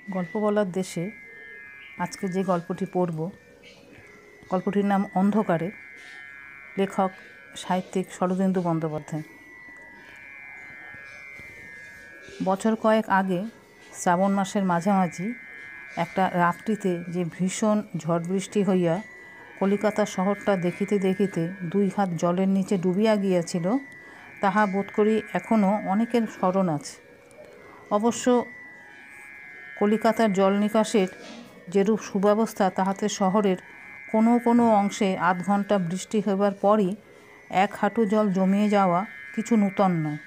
গল্প বলার দেশে আজকে যে গল্পটি পড়ব, গল্পটির নাম অন্ধকারে। লেখক সাহিত্যিক শরদিন্দু বন্দ্যোপাধ্যায়। বছর কয়েক আগে শ্রাবণ মাসের মাঝামাঝি একটা রাত্রিতে যে ভীষণ ঝড় বৃষ্টি হইয়া কলিকাতা শহরটা দেখিতে দেখিতে 2 হাত জলের নিচে ডুবিয়া গিয়াছিল, তাহা বোধ করি এখনও অনেকের স্মরণ আছে। অবশ্য কলিকাতার জল নিকাশের যেরূপ সুব্যবস্থা, তাহাতে শহরের কোনো কোনো অংশে আধ ঘণ্টা বৃষ্টি হইবার পরই 1 হাঁটু জল জমিয়ে যাওয়া কিছু নূতন নয়।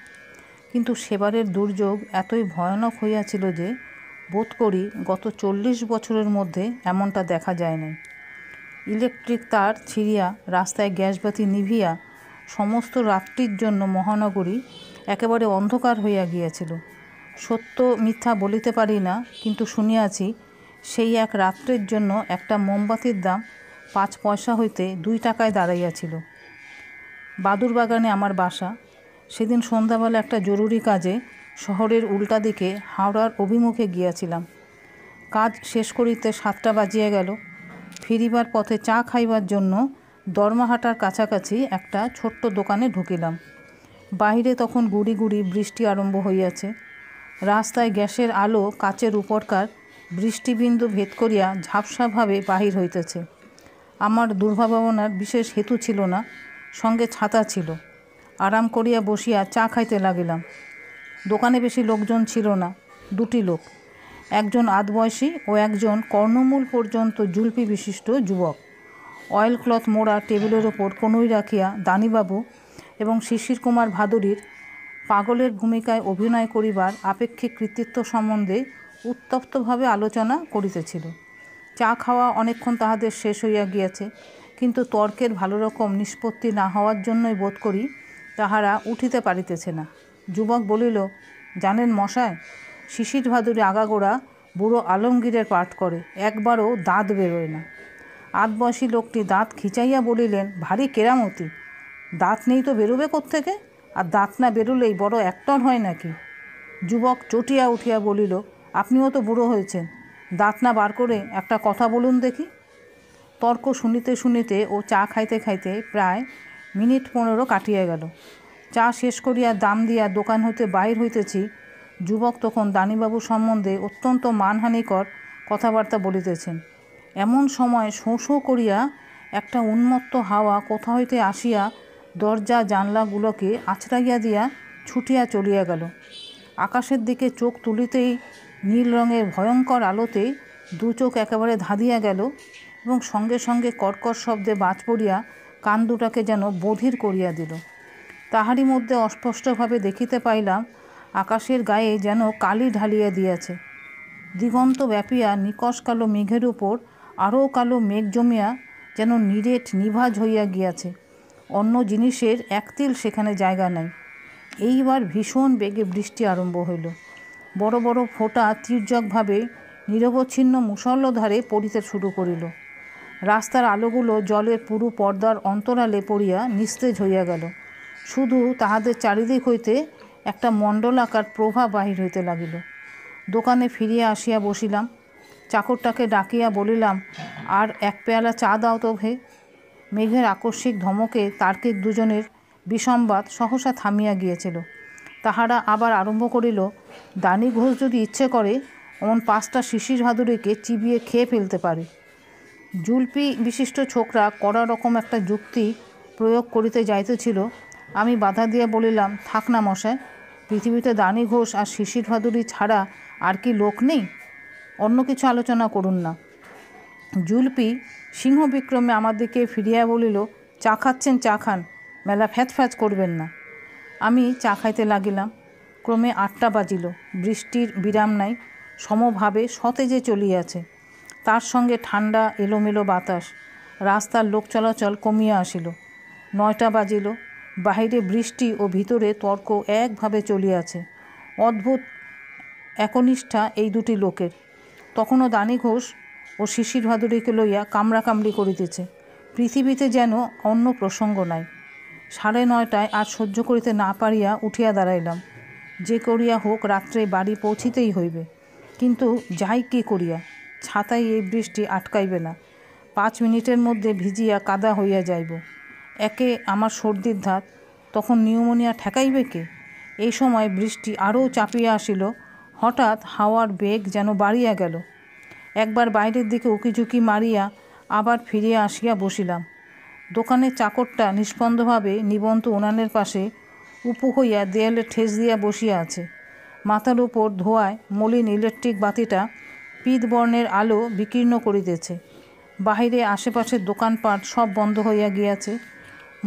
কিন্তু সেবারের দুর্যোগ এতই ভয়ানক হইয়াছিল যে বোধ করি গত 40 বছরের মধ্যে এমনটা দেখা যায় নাই। ইলেকট্রিক তার ছিঁড়িয়া রাস্তায় গ্যাসবাতি নিভিয়া সমস্ত রাত্রির জন্য মহানগরী একেবারে অন্ধকার হইয়া গিয়াছিল। সত্য মিথ্যা বলিতে পারি না, কিন্তু শুনিয়াছি সেই এক রাত্রের জন্য একটা মোমবাতির দাম 5 পয়সা হইতে 2 টাকায় দাঁড়াইয়াছিল। বাদুরবাগানে আমার বাসা। সেদিন সন্ধ্যাবেলা একটা জরুরি কাজে শহরের উল্টা দিকে হাওড়ার অভিমুখে গিয়াছিলাম। কাজ শেষ করিতে 7টা বাজিয়া গেল। ফিরিবার পথে চা খাইবার জন্য দরমাহাটার কাছাকাছি একটা ছোট্ট দোকানে ঢুকিলাম। বাহিরে তখন গুড়ি গুড়ি বৃষ্টি আরম্ভ হইয়াছে। রাস্তায় গ্যাসের আলো কাচের উপরকার বৃষ্টিবিন্দু ভেদ করিয়া ঝাপসাভাবে বাহির হইতেছে। আমার দুর্ভাবনার বিশেষ হেতু ছিল না, সঙ্গে ছাতা ছিল। আরাম করিয়া বসিয়া চা খাইতে লাগিলাম। দোকানে বেশি লোকজন ছিল না, 2টি লোক, একজন আধবয়সী ও একজন কর্ণমূল পর্যন্ত জুলপি বিশিষ্ট যুবক। অয়েল ক্লথ মোড়া টেবিলের ওপর কনুই রাখিয়া দানিবাবু এবং শিশির কুমার ভাদুরীর পাগলের ভূমিকায় অভিনয় করিবার আপেক্ষিক কৃতিত্ব সম্বন্ধে উত্তপ্তভাবে আলোচনা করিতেছিল। চা খাওয়া অনেকক্ষণ তাহাদের শেষ হইয়া গিয়াছে, কিন্তু তর্কের ভালো রকম নিষ্পত্তি না হওয়ার জন্যই বোধ করি তাহারা উঠিতে পারিতেছে না। যুবক বলিল, জানেন মশায়, শিশির ভাদুরী আগাগোড়া বুড়ো আলমগীরের পাঠ করে, একবারও দাঁত বেরোয় না। আধবয়সী লোকটি দাঁত খিচাইয়া বলিলেন, ভারী কেরামতি, দাঁত নেই তো বেরোবে কোত্থেকে? আর দাঁত না বেরোলেই বড় অ্যাক্টর হয় নাকি? যুবক চটিয়া উঠিয়া বলিল, আপনিও তো বুড়ো হয়েছেন, দাঁত না বার করে একটা কথা বলুন দেখি। তর্ক শুনিতে শুনিতে ও চা খাইতে খাইতে প্রায় মিনিট 15 কাটিয়া গেল। চা শেষ করিয়া দাম দিয়া দোকান হইতে বাহির হইতেছি, যুবক তখন দানিবাবু সম্বন্ধে অত্যন্ত মানহানিকর কথাবার্তা বলিতেছেন। এমন সময় শোঁ শোঁ করিয়া একটা উন্মত্ত হাওয়া কোথা হইতে আসিয়া দরজা জানলাগুলোকে আছড়াইয়া দিয়া ছুটিয়া চলিয়া গেল। আকাশের দিকে চোখ তুলিতেই নীল রঙের ভয়ঙ্কর আলোতে 2 চোখ একেবারে ধাঁধিয়া গেল এবং সঙ্গে সঙ্গে কর্কশ শব্দে বাজ পড়িয়া কান দুটাকে যেন বধির করিয়া দিল। তাহারই মধ্যে অস্পষ্টভাবে দেখিতে পাইলাম আকাশের গায়ে যেন কালি ঢালিয়া দিয়াছে। দিগন্ত ব্যাপিয়া নিকষ কালো মেঘের উপর আরও কালো মেঘ জমিয়া যেন নিরেট নিভাজ হইয়া গিয়াছে। অন্য জিনিসের একতিল সেখানে জায়গা নাই। এইবার ভীষণ বেগে বৃষ্টি আরম্ভ হইল। বড় বড় ফোঁটা তীর্যকভাবে নিরবচ্ছিন্ন মুষলধারে পড়িতে শুরু করিল। রাস্তার আলোগুলো জলের পুরু পর্দার অন্তরালে পড়িয়া নিস্তেজ হইয়া গেল। শুধু তাহাদের চারিদিক হইতে একটা মণ্ডলাকার প্রভা বাহির হইতে লাগিল। দোকানে ফিরিয়া আসিয়া বসিলাম। চাকরটাকে ডাকিয়া বলিলাম, আর 1 পেয়ালা চা দাও তো হে। মেঘের আকস্মিক ধমকে তার্কিক দুজনের বিসংবাদ সহসা থামিয়া গিয়েছিল। তাহারা আবার আরম্ভ করিল, দানি ঘোষ যদি ইচ্ছে করে অমন 5টা শিশির ভাদুরীকে চিবিয়ে খেয়ে ফেলতে পারে। জুলপি বিশিষ্ট ছোকরা কড়া রকম একটা যুক্তি প্রয়োগ করিতে যাইতেছিল। আমি বাধা দিয়া বলিলাম, থাক না মশাই, পৃথিবীতে দানি ঘোষ আর শিশির ভাদুরী ছাড়া আর কি লোক নেই? অন্য কিছু আলোচনা করুন না। জুলপি সিংহ বিক্রমে আমার দিকে ফিরিয়া বলিল, চা খাচ্ছেন চা খান, মেলা ফ্যাচ করবেন না। আমি চা খাইতে লাগিলাম। ক্রমে 8টা বাজিল। বৃষ্টির বিরাম নাই, সমভাবে সতেজে চলিয়াছে। তার সঙ্গে ঠান্ডা এলোমেলো বাতাস। রাস্তার লোক চলাচল কমিয়া আসিল। 9টা বাজিল। বাহিরে বৃষ্টি ও ভিতরে তর্ক একভাবে চলিয়াছে। অদ্ভুত একনিষ্ঠা এই 2টি লোকের। তখনও দানি ঘোষ ও শিশির ভাদুরীকে লইয়া কামড়াকামড়ি করিতেছে। পৃথিবীতে যেন অন্য প্রসঙ্গ নাই। 9:30টায় আর সহ্য করিতে না পারিয়া উঠিয়া দাঁড়াইলাম। যে করিয়া হোক রাত্রে বাড়ি পৌঁছিতেই হইবে। কিন্তু যাই কি করিয়া, ছাতায় এই বৃষ্টি আটকাইবে না। 5 মিনিটের মধ্যে ভিজিয়া কাদা হইয়া যাইব। একে আমার সর্দির ধাত, তখন নিউমোনিয়া ঠেকাইবে কে? এই সময় বৃষ্টি আরও চাপিয়া আসিল। হঠাৎ হাওয়ার বেগ যেন বাড়িয়া গেল। একবার বাইরের দিকে উকিঝুঁকি মারিয়া আবার ফিরিয়া আসিয়া বসিলাম। দোকানের চাকরটা নিষ্পন্দভাবে নিবন্ত উনানের পাশে উপুু হইয়া দেয়ালে ঠেস দিয়া বসিয়া আছে। মাথার উপর ধোঁয়ায় মলিন ইলেকট্রিক বাতিটা পীতবর্ণের আলো বিকীর্ণ করিতেছে। বাহিরে আশেপাশের দোকানপাট সব বন্ধ হইয়া গিয়াছে।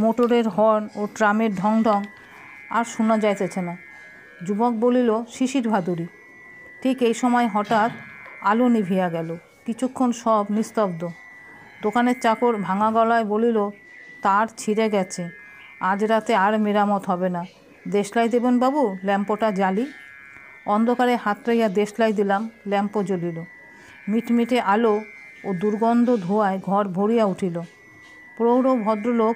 মোটরের হর্ন ও ট্রামের ঢং ঢং আর শোনা যাইতেছে না। যুবক বলিল, শিশির ভাদুরী। ঠিক এই সময় হঠাৎ আলো নিভিয়া গেল। কিছুক্ষণ সব নিস্তব্ধ। দোকানের চাকর ভাঙা গলায় বলিল, তার ছিঁড়ে গেছে, আজ রাতে আর মেরামত হবে না। দেশলাই দেবেন বাবু, ল্যাম্পটা জ্বালি। অন্ধকারে হাতড়াইয়া দেশলাই দিলাম। ল্যাম্পও জ্বলিল। মিটমিটে আলো ও দুর্গন্ধ ধোঁয়ায় ঘর ভরিয়া উঠিল। প্রৌঢ় ভদ্রলোক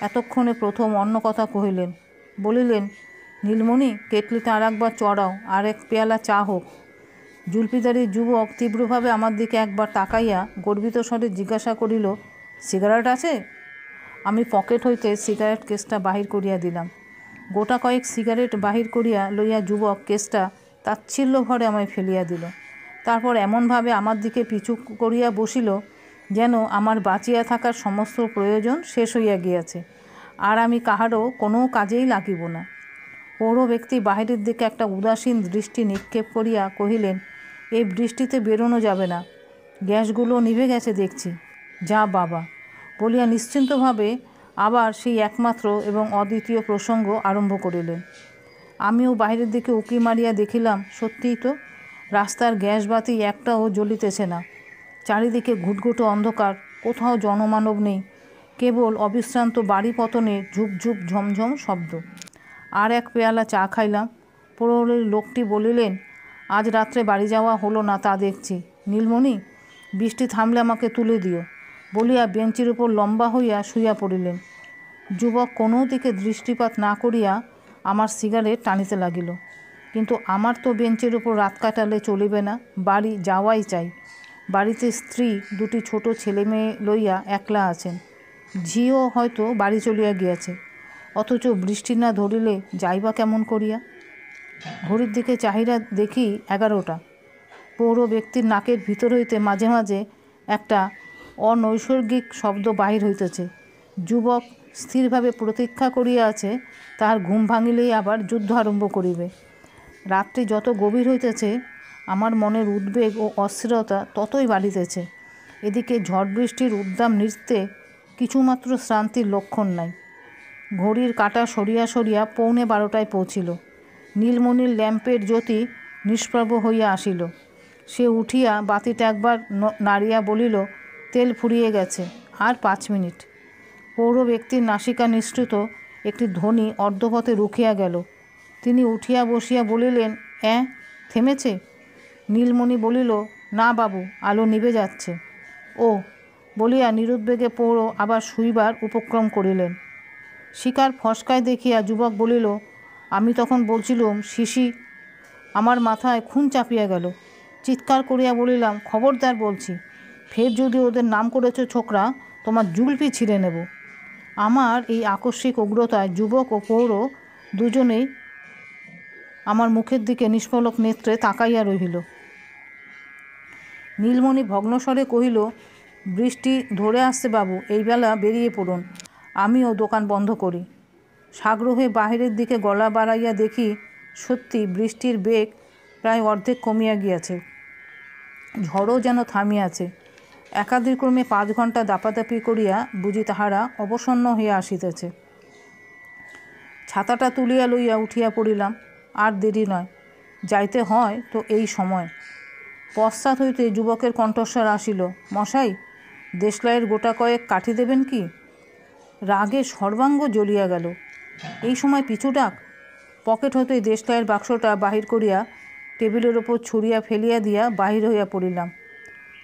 এতক্ষণে প্রথম অন্য কথা কহিলেন। বলিলেন, নীলমণি, কেটলিটা আর একবার চড়াও, আর এক পেয়ালা চা হোক। জুলপিদারি যুবক তীব্রভাবে আমার দিকে একবার তাকাইয়া গর্বিত স্বরে জিজ্ঞাসা করিল, সিগারেট আছে? আমি পকেট হইতে সিগারেট কেসটা বাহির করিয়া দিলাম। গোটা কয়েক সিগারেট বাহির করিয়া লইয়া যুবক কেসটা তাচ্ছিল্য ভরে আমায় ফেলিয়া দিল। তারপর এমনভাবে আমার দিকে পিছু করিয়া বসিল যেন আমার বাঁচিয়া থাকার সমস্ত প্রয়োজন শেষ হইয়া গিয়াছে, আর আমি কাহারও কোনো কাজেই লাগিব না। পৌর ব্যক্তি বাহিরের দিকে একটা উদাসীন দৃষ্টি নিক্ষেপ করিয়া কহিলেন, এই বৃষ্টিতে বেরোনো যাবে না, গ্যাসগুলো নিভে গেছে দেখছি। যা বাবা, বলিয়া নিশ্চিন্তভাবে আবার সেই একমাত্র এবং অদ্বিতীয় প্রসঙ্গ আরম্ভ করিলেন। আমিও বাহিরের দিকে উঁকি মারিয়া দেখিলাম, সত্যিই তো, রাস্তার গ্যাস বাতি একটাও জ্বলিতেছে না। চারিদিকে ঘুটঘুটো অন্ধকার, কোথাও জনমানব নেই, কেবল অবিশ্রান্ত বাড়ি পতনের ঝুপঝুপ ঝমঝম শব্দ। আর এক পেয়ালা চা খাইলাম। প্রহরীর লোকটি বলিলেন, আজ রাত্রে বাড়ি যাওয়া হলো না তা দেখছি। নীলমণি, বৃষ্টি থামলে আমাকে তুলে দিও, বলিয়া বেঞ্চির উপর লম্বা হইয়া শুইয়া পড়িলেন। যুবক কোনো দিকে দৃষ্টিপাত না করিয়া আমার সিগারেট টানিতে লাগিল। কিন্তু আমার তো বেঞ্চের উপর রাত কাটালে চলিবে না, বাড়ি যাওয়াই চাই। বাড়িতে স্ত্রী, 2টি ছোট ছেলে মেয়ে লইয়া একলা আছেন। ঝিও হয়তো বাড়ি চলিয়া গিয়াছে। অথচ বৃষ্টি না ধরিলে যাইবা কেমন করিয়া? ঘড়ির দিকে চাহিয়া দেখি 11টা। পৌর ব্যক্তির নাকের ভিতর হইতে মাঝে মাঝে একটা অনৈসর্গিক শব্দ বাহির হইতেছে। যুবক স্থিরভাবে প্রতীক্ষা করিয়া আছে, তাহার ঘুম ভাঙিলেই আবার যুদ্ধ আরম্ভ করিবে। রাত্রি যত গভীর হইতেছে, আমার মনের উদ্বেগ ও অস্থিরতা ততই বাড়িতেছে। এদিকে ঝড় বৃষ্টির উদ্দাম নৃত্যে কিছুমাত্র শ্রান্তির লক্ষণ নাই। ঘড়ির কাঁটা সরিয়া সরিয়া 11:45 পৌঁছিল। নীলমণির ল্যাম্পের জ্যোতি নিষ্প্রভ হইয়া আসিল। সে উঠিয়া বাতিটা একবার নাড়িয়া বলিল, তেল ফুরিয়ে গেছে, আর 5 মিনিট। পৌর ব্যক্তির নাসিকা নিঃসৃত একটি ধ্বনি অর্ধপথে রুখিয়া গেল। তিনি উঠিয়া বসিয়া বলিলেন, থেমেছে? নীলমণি বলিল, না বাবু, আলো নিভে যাচ্ছে। ও, বলিয়া নিরুদ্বেগে পৌর আবার শুইবার উপক্রম করিলেন। শিকার ফসকায় দেখিয়া যুবক বলিল, আমি তখন বলছিলুম শিশি। আমার মাথায় খুন চাপিয়া গেল। চিৎকার করিয়া বলিলাম, খবরদার বলছি, ফের যদি ওদের নাম করেছ ছোকরা, তোমার জুলপি ছিঁড়ে নেব। আমার এই আকস্মিক উগ্রতায় যুবক ও পৌর দুজনেই আমার মুখের দিকে নিষ্পলক নেত্রে তাকাইয়া রহিল। নীলমণি ভগ্নস্বরে কহিল, বৃষ্টি ধরে আসছে বাবু, এই বেলা বেরিয়ে পড়ুন। আমিও দোকান বন্ধ করি। সাগ্রহে বাহিরের দিকে গলা বাড়াইয়া দেখি, সত্যি বৃষ্টির বেগ প্রায় অর্ধেক কমিয়া গিয়াছে। ঝড়ও যেন থামিয়াছে। একাদিক্রমে 5 ঘণ্টা দাপাদাপি করিয়া বুঝি তাহারা অবসন্ন হইয়া আসিতেছে। ছাতাটা তুলিয়া লইয়া উঠিয়া পড়িলাম। আর দেরি নয়, যাইতে হয় তো এই সময়। পশ্চাৎ হইতে যুবকের কণ্ঠস্বর আসিল, মশাই, দেশলাইয়ের গোটা কয়েক কাঠি দেবেন কি? রাগে সর্বাঙ্গ জ্বলিয়া গেল। এই সময় পিছু ডাক! পকেট হইতে দেশলাইয়ের বাক্সটা বাহির করিয়া টেবিলের ওপর ছুঁড়িয়া ফেলিয়া দিয়া বাহির হইয়া পড়িলাম।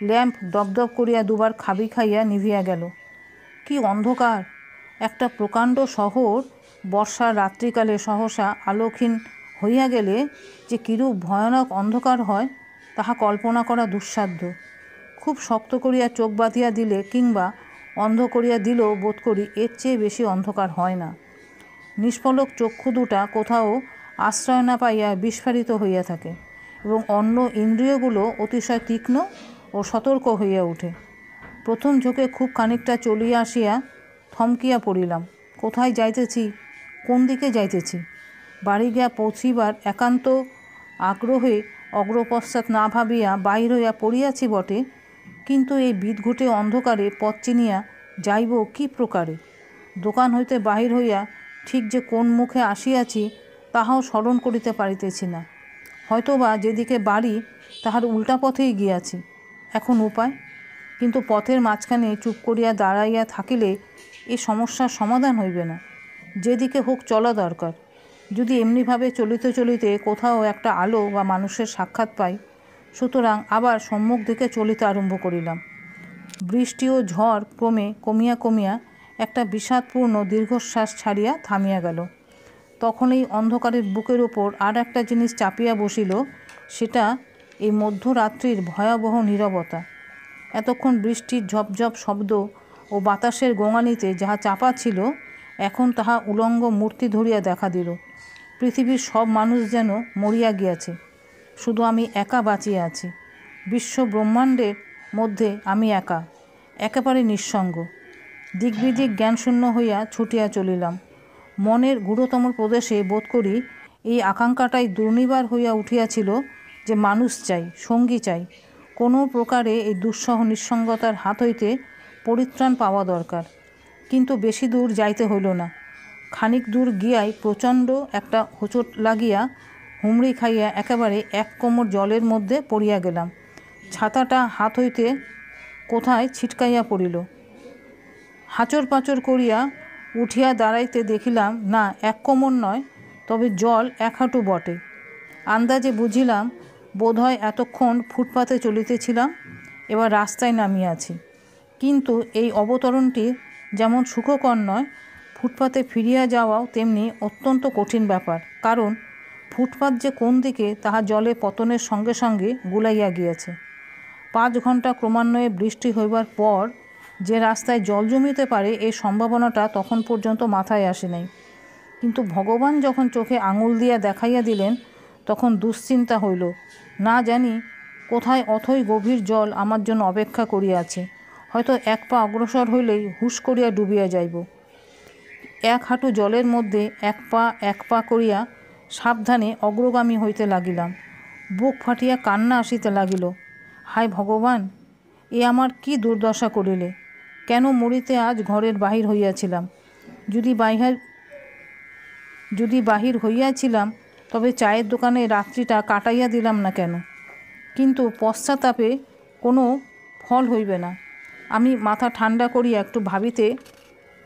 ল্যাম্প দপদপ করিয়া 2বার খাবি খাইয়া নিভিয়া গেল। কি অন্ধকার! একটা প্রকাণ্ড শহর বর্ষার রাত্রিকালে সহসা আলোকহীন হইয়া গেলে যে কিরূপ ভয়ানক অন্ধকার হয়, তাহা কল্পনা করা দুঃসাধ্য। খুব শক্ত করিয়া চোখ বাঁধিয়া দিলে কিংবা অন্ধ করিয়া দিলেও বোধ করি এর চেয়ে বেশি অন্ধকার হয় না। নিষ্পলক চক্ষু দুটা কোথাও আশ্রয় না পাইয়া বিস্ফারিত হইয়া থাকে এবং অন্য ইন্দ্রিয়গুলো অতিশয় তীক্ষ্ণ ও সতর্ক হইয়া ওঠে। প্রথম ঝোঁকে খুব খানিকটা চলিয়া আসিয়া থমকিয়া পড়িলাম। কোথায় যাইতেছি, কোন দিকে যাইতেছি? বাড়ি গিয়া পৌঁছিবার একান্ত আগ্রহে অগ্রপশ্চাৎ না ভাবিয়া বাহির হইয়া পড়িয়াছি বটে, কিন্তু এই বিদঘুটে অন্ধকারে পথ চিনিয়া যাইব কি প্রকারে? দোকান হইতে বাহির হইয়া ঠিক যে কোন মুখে আসিয়াছি তাহাও স্মরণ করিতে পারিতেছি না। হয়তোবা যেদিকে বাড়ি তাহার উল্টা পথেই গিয়াছি। এখন উপায়? কিন্তু পথের মাঝখানে চুপ করিয়া দাঁড়াইয়া থাকিলে এ সমস্যার সমাধান হইবে না। যেদিকে হোক চলা দরকার। যদি এমনিভাবে চলিতে চলিতে কোথাও একটা আলো বা মানুষের সাক্ষাৎ পাই। সুতরাং আবার সম্মুখ দিকে চলিতে আরম্ভ করিলাম। বৃষ্টি ও ঝড় ক্রমে কমিয়া কমিয়া একটা বিষাদপূর্ণ দীর্ঘশ্বাস ছাড়িয়া থামিয়া গেল। তখন এই অন্ধকারের বুকের ওপর আর একটা জিনিস চাপিয়া বসিল, সেটা এই মধ্যরাত্রির ভয়াবহ নীরবতা। এতক্ষণ বৃষ্টির ঝপঝপ শব্দ ও বাতাসের গোঙানিতে যাহা চাপা ছিল, এখন তাহা উলঙ্গ মূর্তি ধরিয়া দেখা দিল। পৃথিবীর সব মানুষ যেন মরিয়া গিয়াছে, শুধু আমি একা বাঁচিয়া আছি। বিশ্ব ব্রহ্মাণ্ডের মধ্যে আমি একা, একেবারে নিঃসঙ্গ। দিগ্বিদিক জ্ঞানশূন্য হইয়া ছুটিয়া চলিলাম। মনের গূঢ়তম প্রদেশে বোধ করি এই আকাঙ্ক্ষাটাই দুর্নিবার হইয়া উঠিয়াছিল যে মানুষ চাই, সঙ্গী চাই। কোনো প্রকারে এই দুঃসহ নিঃসঙ্গতার হাত হইতে পরিত্রাণ পাওয়া দরকার। কিন্তু বেশি দূর যাইতে হইল না। খানিক দূর গিয়াই প্রচণ্ড একটা হোঁচট লাগিয়া হুমড়ি খাইয়া একেবারে এক কোমর জলের মধ্যে পড়িয়া গেলাম। ছাতাটা হাত হইতে কোথায় ছিটকাইয়া পড়িল। হাঁচর পাঁচর করিয়া উঠিয়া দাঁড়াইতে দেখিলাম, না, এক কোমর নয়, তবে জল এক হাঁটু বটে। আন্দাজে বুঝিলাম বোধহয় এতক্ষণ ফুটপাতে চলিতেছিলাম, এবার রাস্তায় নামিয়াছি। কিন্তু এই অবতরণটি যেমন সুখকর নয়, ফুটপাতে ফিরিয়া যাওয়াও তেমনি অত্যন্ত কঠিন ব্যাপার। কারণ ফুটপাত যে কোন দিকে তাহা জলে পতনের সঙ্গে সঙ্গে গুলাইয়া গিয়াছে। 5 ঘন্টা ক্রমান্বয়ে বৃষ্টি হইবার পর যে রাস্তায় জল জমিতে পারে এই সম্ভাবনাটা তখন পর্যন্ত মাথায় আসে নাই। কিন্তু ভগবান যখন চোখে আঙুল দিয়া দেখাইয়া দিলেন, তখন দুশ্চিন্তা হইল। না জানি কোথায় অথই গভীর জল আমার জন্য অপেক্ষা করিয়াছে। হয়তো এক পা অগ্রসর হইলেই হুশ করিয়া ডুবিয়া যাইব। এক হাঁটু জলের মধ্যে এক পা করিয়া সাবধানে অগ্রগামী হইতে লাগিলাম। বুক ফাটিয়া কান্না আসিতে লাগিল। হায় ভগবান, এ আমার কি দুর্দশা করিলে! কেন মরিতে আজ ঘরের বাহির হইয়াছিলাম? যদি বাহির হইয়াছিলাম, তবে চায়ের দোকানে রাত্রিটা কাটাইয়া দিলাম না কেন? কিন্তু পশ্চাতাপে কোনো ফল হইবে না। আমি মাথা ঠান্ডা করিয়া একটু ভাবিতে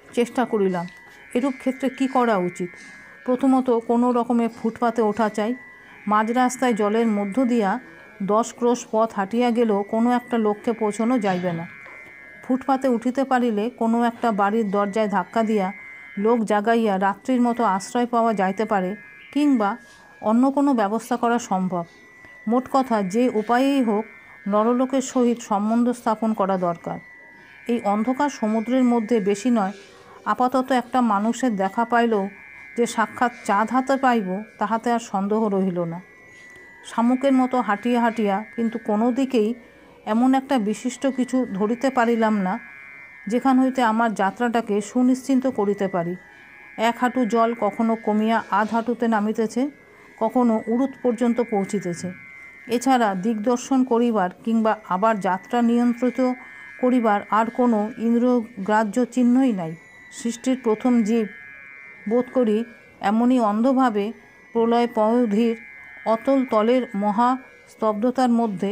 চেষ্টা করিলাম, এরূপ ক্ষেত্রে কি করা উচিত। প্রথমত কোনো রকমে ফুটপাতে ওঠা চাই। মাঝ রাস্তায় জলের মধ্য দিয়া 10 ক্রোশ পথ হাঁটিয়া গেলেও কোনো একটা লক্ষ্যে পৌঁছানো যাইবে না। ফুটপাতে উঠিতে পারিলে কোনো একটা বাড়ির দরজায় ধাক্কা দিয়া লোক জাগাইয়া রাত্রির মতো আশ্রয় পাওয়া যাইতে পারে, কিংবা অন্য কোনো ব্যবস্থা করা সম্ভব। মোট কথা, যে উপায়েই হোক নরলোকের সহিত সম্বন্ধ স্থাপন করা দরকার। এই অন্ধকার সমুদ্রের মধ্যে বেশি নয়, আপাতত একটা মানুষের দেখা পাইলেও যে সাক্ষাৎ চাঁদ হাতে পাইব তাহাতে আর সন্দেহ রহিল না। শামুকের মতো হাঁটিয়া হাঁটিয়া কিন্তু কোনো দিকেই এমন একটা বিশিষ্ট কিছু ধরিতে পারিলাম না যেখান হইতে আমার যাত্রাটাকে সুনিশ্চিন্ত করিতে পারি। এক হাঁটু জল কখনো কমিয়া আধ হাঁটুতে নামিতেছে, কখনো উরুত পর্যন্ত পৌঁছিতেছে। এছাড়া দিগদর্শন করিবার কিংবা আবার যাত্রা নিয়ন্ত্রিত করিবার আর কোনো ইন্দ্রগ্রাহ্য চিহ্নই নাই। সৃষ্টির প্রথম জীব বোধ করি এমনই অন্ধভাবে প্রলয় পয়োধির অতল তলের মহা স্তব্ধতার মধ্যে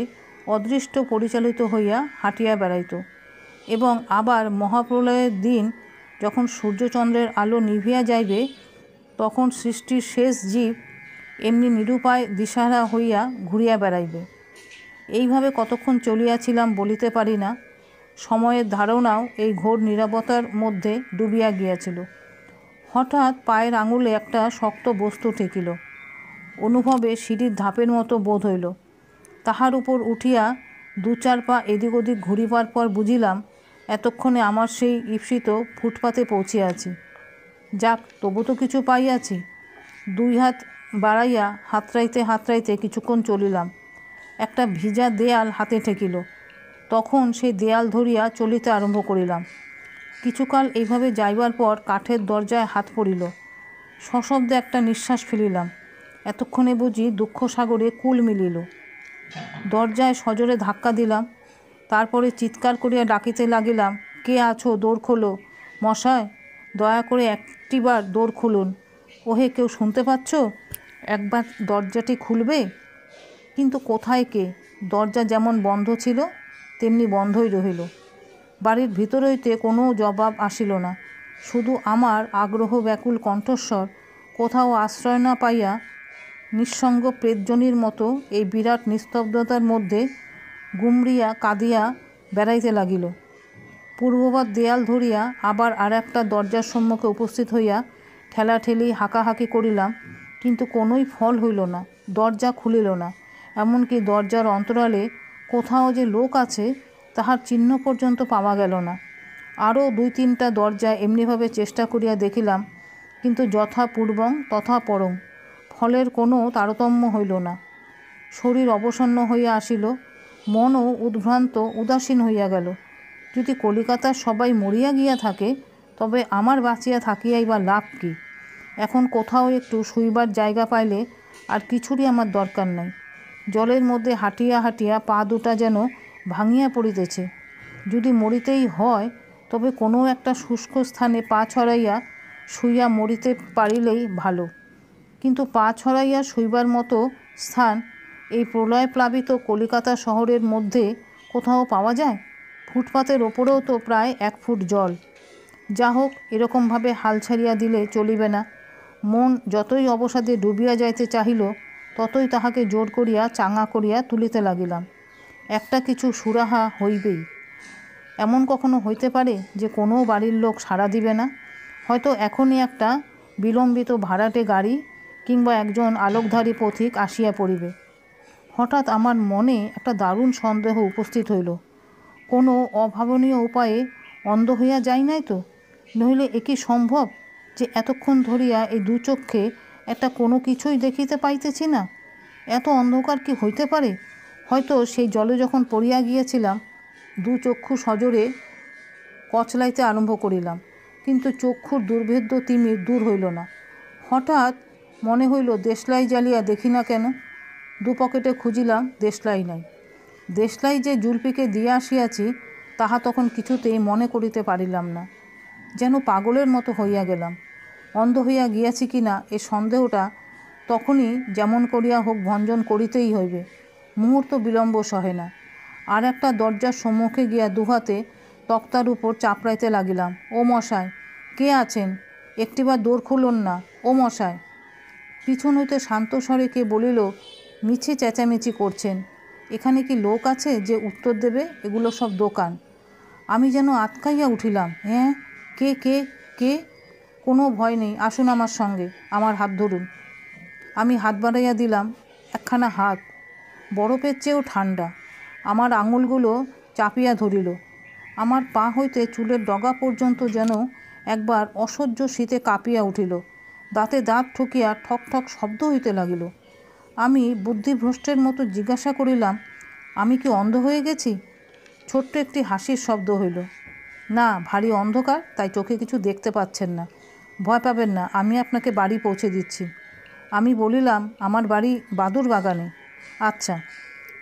অদৃষ্ট পরিচালিত হইয়া হাঁটিয়া বেড়াইত, এবং আবার মহাপ্রলয়ের দিন যখন সূর্যচন্দ্রের আলো নিভিয়া যাইবে, তখন সৃষ্টির শেষ জীব এমনি নিরুপায় দিশাহারা হইয়া ঘুরিয়া বেড়াইবে। এইভাবে কতক্ষণ চলিয়াছিলাম বলিতে পারি না। সময়ের ধারণাও এই ঘোর নীরবতার মধ্যে ডুবিয়া গিয়াছিল। হঠাৎ পায়ের আঙুলে একটা শক্ত বস্তু ঠেকিল। অনুভবে সিঁড়ির ধাপের মতো বোধ হইল। তাহার উপর উঠিয়া 2-4 পা এদিক ওদিক ঘুরিবার পর বুঝিলাম এতক্ষণে আমার সেই ঈপ্সিত ফুটপাতে পৌঁছিয়াছি। যাক, তবু তো কিছু পাইয়াছি। 2 হাত বাড়াইয়া হাতড়াইতে হাতড়াইতে কিছুক্ষণ চলিলাম। একটা ভিজা দেয়াল হাতে ঠেকিল। তখন সেই দেয়াল ধরিয়া চলিতে আরম্ভ করিলাম। কিছুকাল এইভাবে যাইবার পর কাঠের দরজায় হাত পড়িল। সশব্দে একটা নিঃশ্বাস ফেলিলাম। এতক্ষণে বুঝি দুঃখ সাগরে কুল মিলিল। দরজায় সজোরে ধাক্কা দিলাম। তারপরে চিৎকার করিয়া ডাকিতে লাগিলাম, কে আছো, দৌড় খোলো। মশায়, দয়া করে একটিবার দৌড় খুলুন। ওহে, কেউ শুনতে পাচ্ছ? একবার দরজাটি খুলবে? কিন্তু কোথায় কে? দরজা যেমন বন্ধ ছিল তেমনি বন্ধই রহিল। বাড়ির ভিতর হইতে কোনো জবাব আসিল না। শুধু আমার আগ্রহ ব্যাকুল কণ্ঠস্বর কোথাও আশ্রয় না পাইয়া নিঃসঙ্গ প্রেতজনীর মতো এই বিরাট নিস্তব্ধতার মধ্যে গুমরিয়া কাঁদিয়া বেড়াইতে লাগিল। পূর্ববৎ দেয়াল ধরিয়া আবার আর একটা দরজার সম্মুখে উপস্থিত হইয়া ঠেলাঠেলি হাঁকাহাঁকি করিলাম, কিন্তু কোনোই ফল হইল না। দরজা খুলিল না। এমনকি দরজার অন্তরালে কোথাও যে লোক আছে তাহার চিহ্ন পর্যন্ত পাওয়া গেল না। আরও 2-3টা দরজা এমনিভাবে চেষ্টা করিয়া দেখিলাম, কিন্তু যথা পূর্বং তথা পরং, ফলের কোনো তারতম্য হইল না। শরীর অবসন্ন হইয়া আসিল, মনও উদ্ভ্রান্ত উদাসীন হইয়া গেল। যদি কলিকাতার সবাই মরিয়া গিয়া থাকে তবে আমার বাঁচিয়া থাকিয়াই বা লাভ কী? এখন কোথাও একটু শুইবার জায়গা পাইলে আর কিছুরই আমার দরকার নাই। জলের মধ্যে হাঁটিয়া হাঁটিয়া পা দুটা যেন ভাঙিয়া পড়িতেছে। যদি মরিতেই হয় তবে কোনো একটা শুষ্ক স্থানে পা ছড়াইয়া শুইয়া মরিতে পারিলেই ভালো। কিন্তু পা ছড়াইয়া শুইবার মতো স্থান এই প্রলয় প্লাবিত কলিকাতা শহরের মধ্যে কোথাও পাওয়া যায়? ফুটপাতের ওপরেও তো প্রায় 1 ফুট জল। যা হোক, এরকমভাবে হাল ছাড়িয়া দিলে চলিবে না। মন যতই অবসাদে ডুবিয়া যাইতে চাহিল ততই তাহাকে জোর করিয়া চাঙা করিয়া তুলিতে লাগিলাম। একটা কিছু সুরাহা হইবেই। এমন কখনো হইতে পারে যে কোনো বাড়ির লোক সাড়া দিবে না? হয়তো এখনই একটা বিলম্বিত ভাড়াটে গাড়ি কিংবা একজন আলোকধারী পথিক আসিয়া পড়িবে। হঠাৎ আমার মনে একটা দারুণ সন্দেহ উপস্থিত হইল। কোনো অভাবনীয় উপায়ে অন্ধ হইয়া যাই নাই তো? নইলে এ কি সম্ভব যে এতক্ষণ ধরিয়া এই 2 চক্ষে একটা কোনো কিছুই দেখিতে পাইতেছি না? এত অন্ধকার কি হইতে পারে? হয়তো সেই জলে যখন পড়িয়া গিয়েছিলাম 2 চক্ষু সজোরে কচলাইতে আরম্ভ করিলাম, কিন্তু চক্ষুর দুর্ভেদ্য তিমির দূর হইল না। হঠাৎ মনে হইল দেশলাই জ্বালিয়া দেখি না কেন। 2 পকেটে খুঁজিলাম, দেশলাই নাই। দেশলাই যে জুলপিকে দিয়া আসিয়াছি তাহা তখন কিছুতেই মনে করিতে পারিলাম না। যেন পাগলের মতো হইয়া গেলাম। অন্ধ হইয়া গিয়াছি কিনা এ সন্দেহটা তখনই যেমন করিয়া হোক ভঞ্জন করিতেই হইবে। মুহূর্ত বিলম্ব সহে না। আর একটা দরজার সম্মুখে গিয়া 2 হাতে তক্তার উপর চাপড়াইতে লাগিলাম। ও মশায়, কে আছেন? একটিবার দৌড় খুলুন না, ও মশায়। পিছন হইতে শান্ত স্বরে কে বলিল, মিছে চেঁচামেচি করছেন। এখানে কি লোক আছে যে উত্তর দেবে? এগুলো সব দোকান। আমি যেন আতকাইয়া উঠিলাম। হ্যাঁ, কে কে কে? কোনো ভয় নেই, আসুন আমার সঙ্গে, আমার হাত ধরুন। আমি হাত বাড়াইয়া দিলাম। একখানা হাত, বরফের চেয়েও ঠান্ডা, আমার আঙুলগুলো চাপিয়া ধরিল। আমার পা হইতে চুলের ডগা পর্যন্ত যেন একবার অসহ্য শীতে কাঁপিয়া উঠিল। দাঁতে দাঁত ঠুকিয়া ঠক ঠক শব্দ হইতে লাগিল। আমি বুদ্ধিভ্রষ্টের মতো জিজ্ঞাসা করিলাম, আমি কি অন্ধ হয়ে গেছি? ছোট্ট একটি হাসির শব্দ হইল। না, ভারী অন্ধকার, তাই চোখে কিছু দেখতে পাচ্ছেন না। ভয় পাবেন না, আমি আপনাকে বাড়ি পৌঁছে দিচ্ছি। আমি বলিলাম, আমার বাড়ি বাদুর বাগানে। আচ্ছা।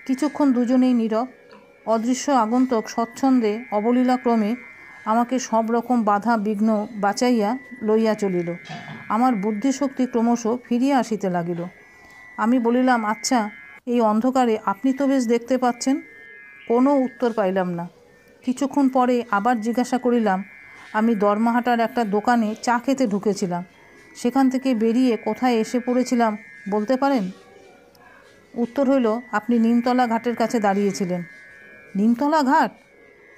কিছুক্ষণ দুজনেই নীরব। অদৃশ্য আগন্তুক স্বচ্ছন্দে অবলীলাক্রমে আমাকে সব রকম বাধা বিঘ্ন বাঁচাইয়া লইয়া চলিল। আমার বুদ্ধিশক্তি ক্রমশ ফিরিয়া আসিতে লাগিল। আমি বলিলাম, আচ্ছা, এই অন্ধকারে আপনি তো বেশ দেখতে পাচ্ছেন। কোনো উত্তর পাইলাম না। কিছুক্ষণ পরে আবার জিজ্ঞাসা করিলাম, আমি দরমাহাটার একটা দোকানে চা খেতে ঢুকেছিলাম। সেখান থেকে বেরিয়ে কোথায় এসে পড়েছিলাম বলতে পারেন? উত্তর হইল, আপনি নিমতলা ঘাটের কাছে দাঁড়িয়েছিলেন। নিমতলা ঘাট?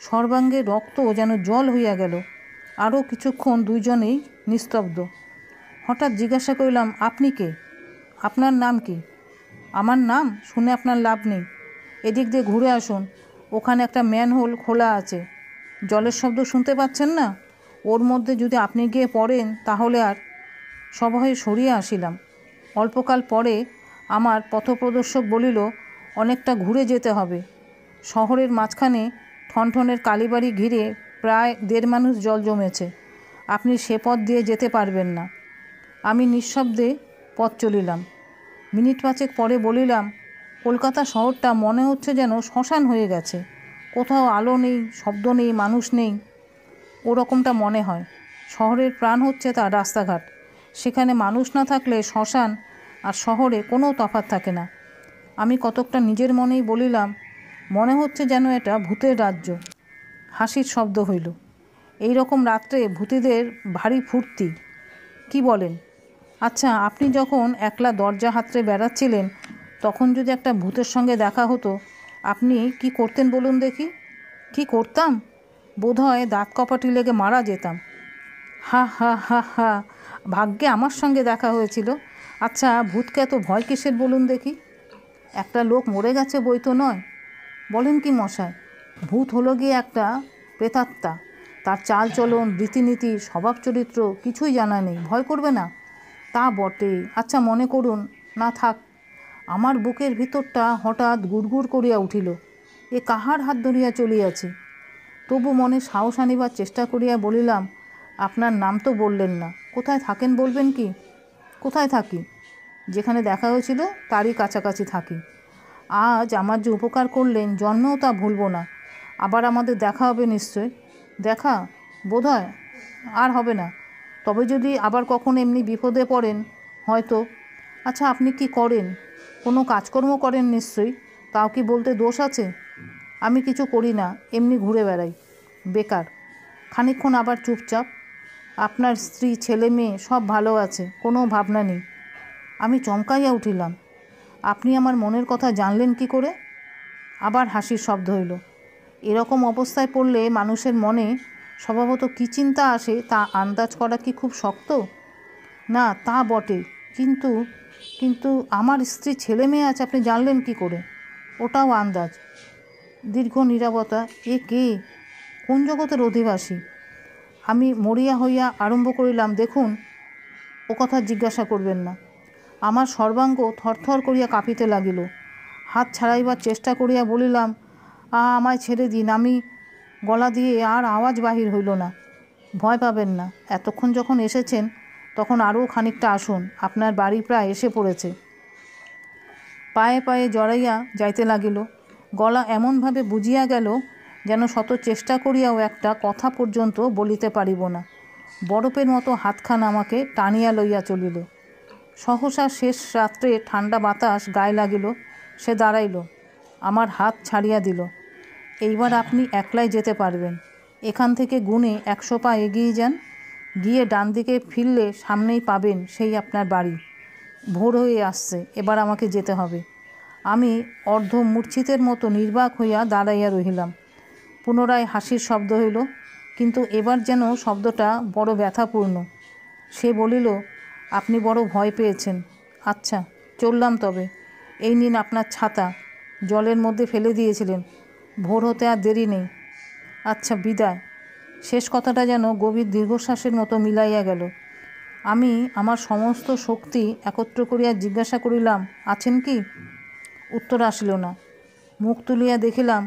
সর্বাঙ্গে রক্ত যেন জল হইয়া গেল। আরও কিছুক্ষণ দুইজনেই নিস্তব্ধ। হঠাৎ জিজ্ঞাসা করিলাম, আপনি কে? আপনার নাম কি? আমার নাম শুনে আপনার লাভ নেই। এদিক দিয়ে ঘুরে আসুন, ওখানে একটা ম্যানহোল খোলা আছে, জলের শব্দ শুনতে পাচ্ছেন না? ওর মধ্যে যদি আপনি গিয়ে পড়েন তাহলে আর। সভয়ে সরিয়ে আসিলাম। অল্পকাল পরে আমার পথপ্রদর্শক বলিল, অনেকটা ঘুরে যেতে হবে। শহরের মাঝখানে ঠনঠনের কালীবাড়ি ঘিরে প্রায় 1.5 মানুষ জল জমেছে, আপনি সে পথ দিয়ে যেতে পারবেন না। আমি নিঃশব্দে পথ চলিলাম। মিনিট 5 পরে বলিলাম, কলকাতা শহরটা মনে হচ্ছে যেন শ্মশান হয়ে গেছে, কোথাও আলো নেই, শব্দ নেই, মানুষ নেই। ওরকমটা মনে হয়। শহরের প্রাণ হচ্ছে তার রাস্তাঘাট, সেখানে মানুষ না থাকলে শ্মশান আর শহরে কোনো তফাৎ থাকে না। আমি কতকটা নিজের মনেই বলিলাম, মনে হচ্ছে যেন এটা ভূতের রাজ্য। হাসির শব্দ হইল। এই রকম রাত্রে ভূতিদের ভারী ফুর্তি, কি বলেন? আচ্ছা, আপনি যখন একলা দরজা হাতড়ে বেড়াচ্ছিলেন, তখন যদি একটা ভূতের সঙ্গে দেখা হতো, আপনি কি করতেন বলুন দেখি? কি করতাম? বোধহয় দাঁত কপাটি লেগে মারা যেতাম। হা হা হা হা, ভাগ্যে আমার সঙ্গে দেখা হয়েছিল। আচ্ছা, ভূতকে এত ভয় কিসের বলুন দেখি? একটা লোক মরে গেছে বই তো নয়। বলেন কি মশাই? ভূত হলো গিয়ে একটা প্রেতাত্মা, তার চাল চলন, রীতিনীতি, স্বভাব চরিত্র কিছুই জানা নেই, ভয় করবে না? তা বটে। আচ্ছা, মনে করুন না, থাক। আমার বুকের ভিতরটা হঠাৎ গুড়গুড় করিয়া উঠিল। এ কাহার হাত ধরিয়া চলিয়াছে? তবু মনে সাহস আনিবার চেষ্টা করিয়া বলিলাম, আপনার নাম তো বললেন না, কোথায় থাকেন বলবেন কি? কোথায় থাকি? যেখানে দেখা হয়েছিল তারই কাছাকাছি থাকি। আজ আমার যে উপকার করলেন, জন্মেও তা ভুলব না। আবার আমাদের দেখা হবে নিশ্চয়। দেখা বোধহয় আর হবে না, তবে যদি আবার কখনো এমনি বিপদে পড়েন হয়তো। আচ্ছা, আপনি কি করেন? কোনো কাজকর্ম করেন নিশ্চয়ই, তাও কি বলতে দোষ আছে? আমি কিছু করি না, এমনি ঘুরে বেড়াই, বেকার। খানিকক্ষণ আবার চুপচাপ। আপনার স্ত্রী, ছেলে মেয়ে সব ভালো আছে, কোনো ভাবনা নেই। আমি চমকাইয়া উঠিলাম। আপনি আমার মনের কথা জানলেন কি করে? আবার হাসির শব্দ হইল। এরকম অবস্থায় পড়লে মানুষের মনে স্বভাবত কী চিন্তা আসে তা আন্দাজ করা কি খুব শক্ত? না, তা বটে, কিন্তু কিন্তু আমার স্ত্রী, ছেলে মেয়ে আছে আপনি জানলেন কি করে? ওটাও আন্দাজ। দীর্ঘ নীরবতা। এ কে? কোন জগতের অধিবাসী? আমি মরিয়া হইয়া আরম্ভ করিলাম, দেখুন, ও কথা জিজ্ঞাসা করবেন না। আমার সর্বাঙ্গ থরথর করিয়া কাঁপিতে লাগিল। হাত ছাড়াইবার চেষ্টা করিয়া বলিলাম, আমায় ছেড়ে দিন। আমি গলা দিয়ে আর আওয়াজ বাহির হইল না। ভয় পাবেন না, এতক্ষণ যখন এসেছেন তখন আরও খানিকটা আসুন, আপনার বাড়ি প্রায় এসে পড়েছে। পায়ে পায়ে জড়াইয়া যাইতে লাগিল। গলা এমনভাবে বুঝিয়া গেল যেন শত চেষ্টা করিয়াও একটা কথা পর্যন্ত বলিতে পারিব না। বরফের মতো হাতখানা আমাকে টানিয়া লইয়া চলিল। সহসা শেষ রাত্রে ঠান্ডা বাতাস গায়ে লাগিল। সে দাঁড়াইল, আমার হাত ছাড়িয়া দিল। এইবার আপনি একলাই যেতে পারবেন। এখান থেকে গুনে 100 পা এগিয়ে যান, গিয়ে ডান দিকে ফিরলে সামনেই পাবেন সেই আপনার বাড়ি। ভোর হয়ে আসছে, এবার আমাকে যেতে হবে। আমি অর্ধ মূর্ছিতের মতো নির্বাক হইয়া দাঁড়াইয়া রহিলাম। পুনরায় হাসির শব্দ হইল, কিন্তু এবার যেন শব্দটা বড় ব্যথাপূর্ণ। সে বলিল, আপনি বড় ভয় পেয়েছেন। আচ্ছা, চললাম তবে। এই নিন আপনার ছাতা, জলের মধ্যে ফেলে দিয়েছিলেন। ভোর হতে আর দেরি নেই। আচ্ছা, বিদায়। শেষ কথাটা যেন গভীর দীর্ঘশ্বাসের মতো মিলাইয়া গেল। আমি আমার সমস্ত শক্তি একত্র করিয়া জিজ্ঞাসা করিলাম, আছেন কি? উত্তর আসিল না। মুখ তুলিয়া দেখিলাম,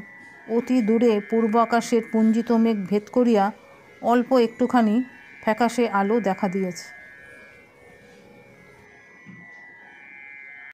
অতি দূরে পূর্ব আকাশের পুঞ্জিত মেঘ ভেদ করিয়া অল্প একটুখানি ফ্যাকাশে আলো দেখা দিয়েছে।